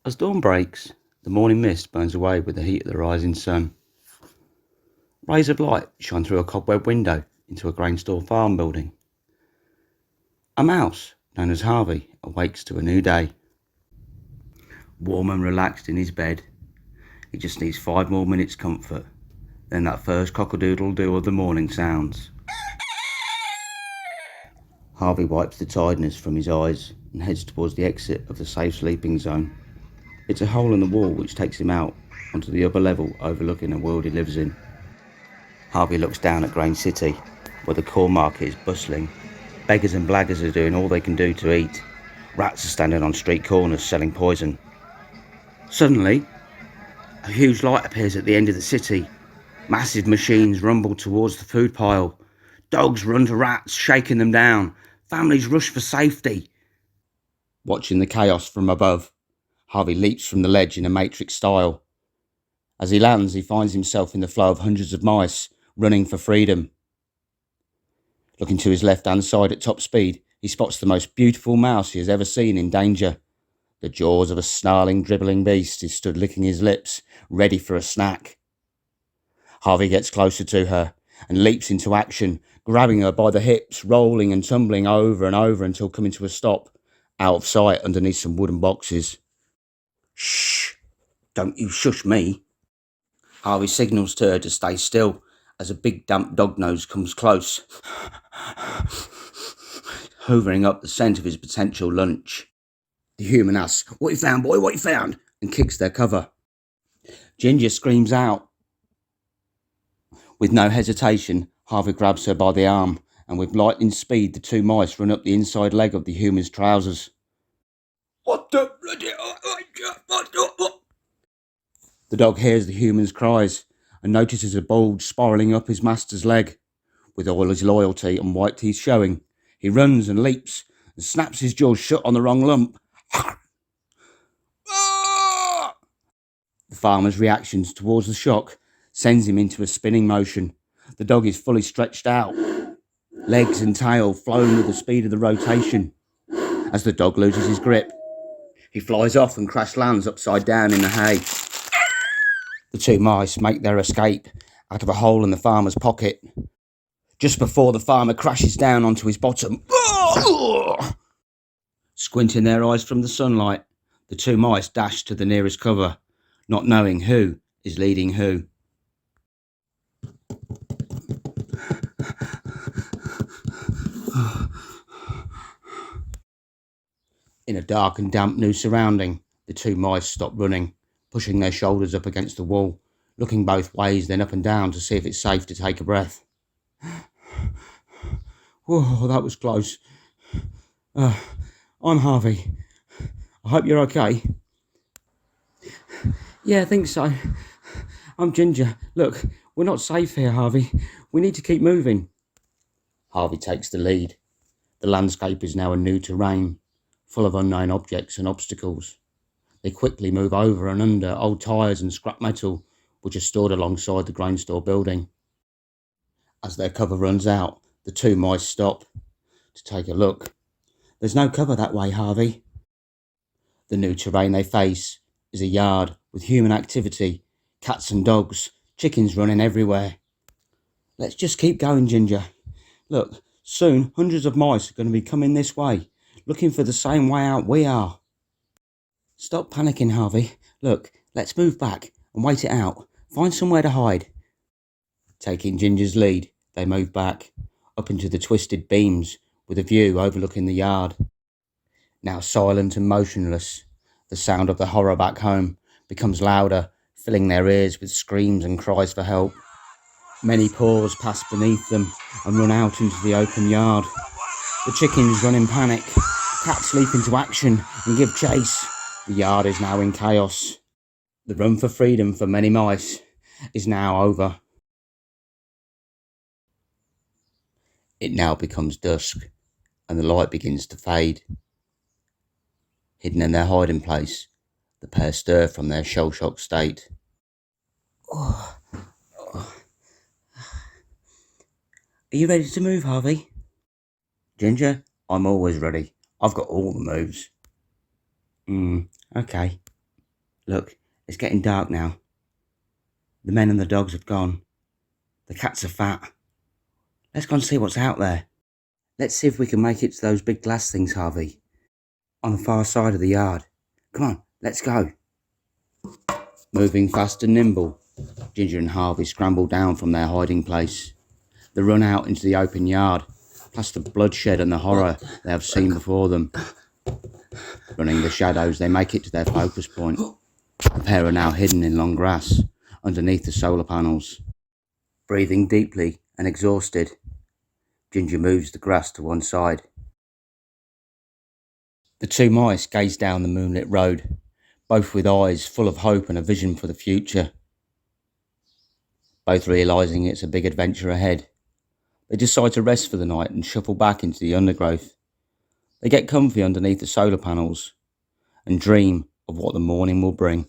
As dawn breaks, the morning mist burns away with the heat of the rising sun. Rays of light shine through a cobweb window into a grain store farm building. A mouse, known as Harvey, awakes to a new day. Warm and relaxed in his bed, he just needs 5 more minutes comfort. Then that first cock-a-doodle-doo of the morning sounds. Harvey wipes the tiredness from his eyes and heads towards the exit of the safe sleeping zone. It's a hole in the wall which takes him out onto the upper level overlooking the world he lives in. Harvey looks down at Grain City, where the corn market is bustling. Beggars and blaggers are doing all they can do to eat. Rats are standing on street corners selling poison. Suddenly, a huge light appears at the end of the city. Massive machines rumble towards the food pile. Dogs run to rats, shaking them down. Families rush for safety. Watching the chaos from above, Harvey leaps from the ledge in a Matrix style. As he lands, he finds himself in the flow of hundreds of mice, running for freedom. Looking to his left-hand side at top speed, he spots the most beautiful mouse he has ever seen in danger. The jaws of a snarling, dribbling beast is stood licking his lips, ready for a snack. Harvey gets closer to her and leaps into action, grabbing her by the hips, rolling and tumbling over and over until coming to a stop, out of sight underneath some wooden boxes. Shh! Don't you shush me. Harvey signals to her to stay still as a big damp dog nose comes close, hovering up the scent of his potential lunch. The human asks, "What you found, boy? What you found?" and kicks their cover. Ginger screams out. With no hesitation, Harvey grabs her by the arm, and with lightning speed the two mice run up the inside leg of the human's trousers. What the bloody... The dog hears the human's cries and notices a bulge spiralling up his master's leg. With all his loyalty and white teeth showing, he runs and leaps and snaps his jaws shut on the wrong lump. The farmer's reactions towards the shock sends him into a spinning motion. The dog is fully stretched out, legs and tail flowing with the speed of the rotation. As the dog loses his grip, he flies off and crash lands upside down in the hay. The two mice make their escape out of a hole in the farmer's pocket, just before the farmer crashes down onto his bottom. Squinting their eyes from the sunlight, the two mice dash to the nearest cover, not knowing who is leading who. In a dark and damp new surrounding, the two mice stop running, pushing their shoulders up against the wall, looking both ways then up and down to see if it's safe to take a breath. Whoa, that was close. I'm Harvey. I hope you're okay. Yeah, I think so. I'm Ginger. Look, we're not safe here, Harvey. We need to keep moving. Harvey takes the lead. The landscape is now a new terrain, full of unknown objects and obstacles. They quickly move over and under old tyres and scrap metal, which are stored alongside the grain store building. As their cover runs out, the two mice stop to take a look. There's no cover that way, Harvey. The new terrain they face is a yard with human activity, cats and dogs, chickens running everywhere. Let's just keep going, Ginger. Look, soon hundreds of mice are going to be coming this way, looking for the same way out we are. Stop panicking, Harvey. Look, let's move back and wait it out. Find somewhere to hide. Taking Ginger's lead, they move back, up into the twisted beams, with a view overlooking the yard. Now silent and motionless, the sound of the horror back home becomes louder, filling their ears with screams and cries for help. Many paws pass beneath them and run out into the open yard. The chickens run in panic, cats leap into action and give chase. The yard is now in chaos. The run for freedom for many mice is now over. It now becomes dusk, and the light begins to fade. Hidden in their hiding place, the pair stir from their shell-shocked state. Oh. Are you ready to move, Harvey? Ginger, I'm always ready. I've got all the moves. Okay. Look, it's getting dark now. The men and the dogs have gone. The cats are fat. Let's go and see what's out there. Let's see if we can make it to those big glass things, Harvey. On the far side of the yard. Come on, let's go. Moving fast and nimble, Ginger and Harvey scrambled down from their hiding place. They run out into the open yard, past the bloodshed and the horror they have seen before them. Running the shadows, they make it to their focus point. The pair are now hidden in long grass, underneath the solar panels. Breathing deeply and exhausted, Ginger moves the grass to one side. The two mice gaze down the moonlit road, both with eyes full of hope and a vision for the future. Both realising it's a big adventure ahead, they decide to rest for the night and shuffle back into the undergrowth. They get comfy underneath the solar panels and dream of what the morning will bring.